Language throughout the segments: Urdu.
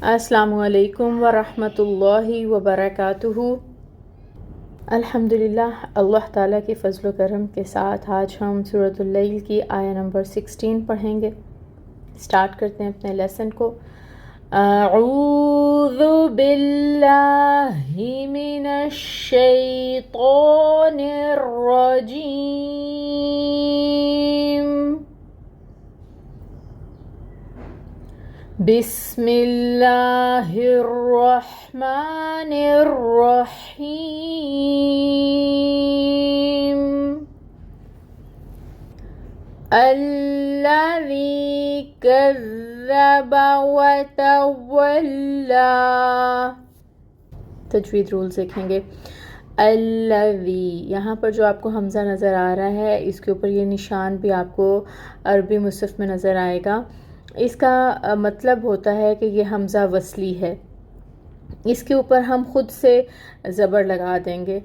السلام علیکم ورحمۃ اللہ وبرکاتہ۔ الحمدللہ، اللہ تعالیٰ کے فضل و کرم کے ساتھ آج ہم سورۃ اللیل کی آیہ نمبر 16 پڑھیں گے۔ سٹارٹ کرتے ہیں اپنے لیسن کو۔ اعوذ باللہ من الشیطان الرجیم، بسم اللہ الرحمن الرحیم، الذی کذب وتولی۔ تجوید رولز دیکھیں گے۔ الذی، یہاں پر جو آپ کو حمزہ نظر آ رہا ہے، اس کے اوپر یہ نشان بھی آپ کو عربی مصحف میں نظر آئے گا۔ اس کا مطلب ہوتا ہے کہ یہ حمزہ وصلی ہے، اس کے اوپر ہم خود سے زبر لگا دیں گے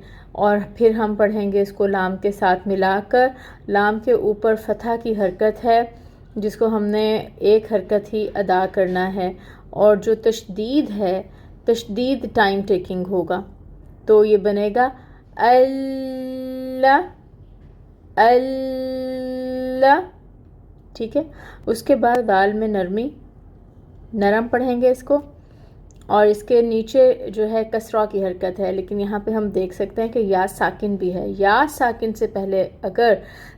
اور پھر ہم پڑھیں گے اس کو لام کے ساتھ ملا کر۔ لام کے اوپر فتح کی حرکت ہے جس کو ہم نے ایک حرکت ہی ادا کرنا ہے، اور جو تشدید ہے، تشدید ٹائم ٹیکنگ ہوگا، تو یہ بنے گا اللہ اللہ، ٹھیک ہے۔ اس کے بعد دال میں نرمی، نرم پڑھیں گے اس کو، اور اس کے نیچے جو ہے کسرہ کی حرکت ہے، لیکن یہاں پہ ہم دیکھ سکتے ہیں کہ یا ساکن بھی ہے۔ یا ساکن سے پہلے اگر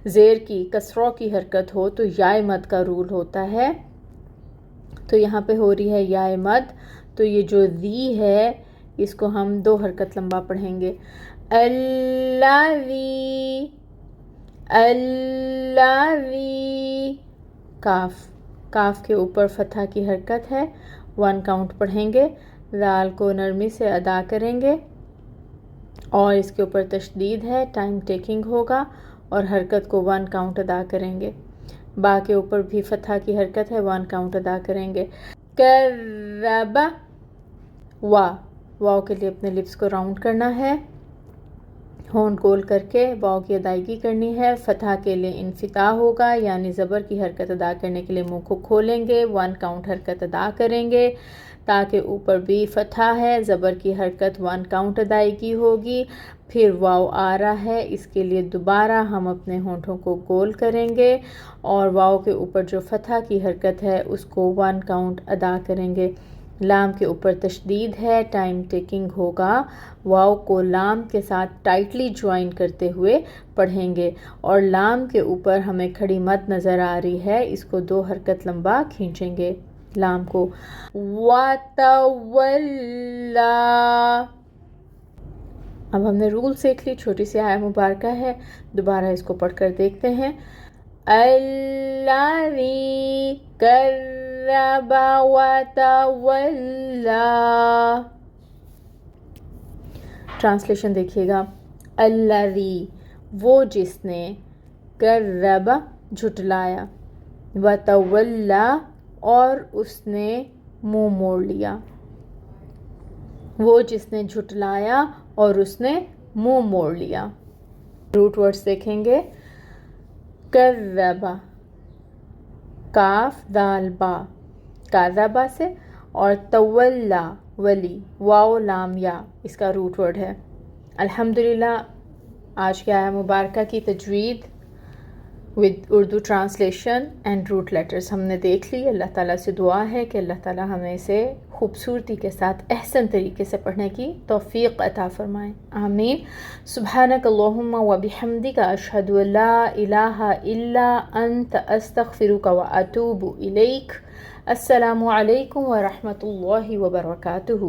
زیر کی کسرہ کی حرکت ہو تو یا مد کا رول ہوتا ہے، تو یہاں پہ ہو رہی ہے یا مد، تو یہ جو ذی ہے اس کو ہم دو حرکت لمبا پڑھیں گے۔ الذی الذی، کاف، کاف کے اوپر فتح کی حرکت ہے، 1 کاؤنٹ پڑھیں گے۔ دال کو نرمی سے ادا کریں گے اور اس کے اوپر تشدید ہے، ٹائم ٹیکنگ ہوگا، اور حرکت کو 1 کاؤنٹ ادا کریں گے۔ با کے اوپر بھی فتح کی حرکت ہے، 1 کاؤنٹ ادا کریں گے۔ کذب، واو کے لیے اپنے لپس کو راؤنڈ کرنا ہے، ہونٹ گول کر کے واو کی ادائیگی کرنی ہے۔ فتح کے لیے انفتاح ہوگا، یعنی زبر کی حرکت ادا کرنے کے لیے منہ کو کھولیں گے، 1 کاؤنٹ حرکت ادا کریں گے۔ تاکہ اوپر بھی فتح ہے، زبر کی حرکت 1 کاؤنٹ ادائیگی ہوگی۔ پھر واو آ رہا ہے، اس کے لیے دوبارہ ہم اپنے ہونٹوں کو گول کریں گے اور واو کے اوپر جو فتح کی حرکت ہے اس کو 1 کاؤنٹ ادا کریں گے۔ لام کے اوپر تشدید ہے، ٹائم ٹیکنگ ہوگا، واو کو لام کے ساتھ ٹائٹلی جوائن کرتے ہوئے پڑھیں گے، اور لام کے اوپر ہمیں کھڑی مد نظر آ رہی ہے، اس کو 2 حرکت لمبا کھینچیں گے لام کو۔ وَتَوَلَّا، اب ہم نے رول سیکھ لی، چھوٹی سی آیہ مبارکہ ہے، دوبارہ اس کو پڑھ کر دیکھتے ہیں۔ الذی کذب وتولی، ٹرانسلیشن دیکھیے گا۔ الذی، وہ جس نے، کذب، جھٹلایا، وتولی، اور اس نے منہ موڑ لیا۔ وہ جس نے جھٹلایا اور اس نے منہ موڑ لیا۔ روٹ ورڈز دیکھیں گے۔ کذب، کاف دال با، کذبہ سے، اور تولی، ولی، واو لام یا، اس کا روٹ ورڈ ہے۔ الحمدللہ، آج کی آیہ مبارکہ کی تجوید with Urdu translation and root letters ہم نے دیکھ لی۔ اللہ تعالیٰ سے دعا ہے کہ اللہ تعالیٰ ہمیں اسے خوبصورتی کے ساتھ احسن طریقے سے پڑھنے کی توفیق عطا فرمائیں، آمین۔ سبحانک اللہم وبحمدک، اشہد ان لا الہ الا انت، استغفرک واتوب الیک۔ السلام علیکم ورحمۃ اللہ وبرکاتہ۔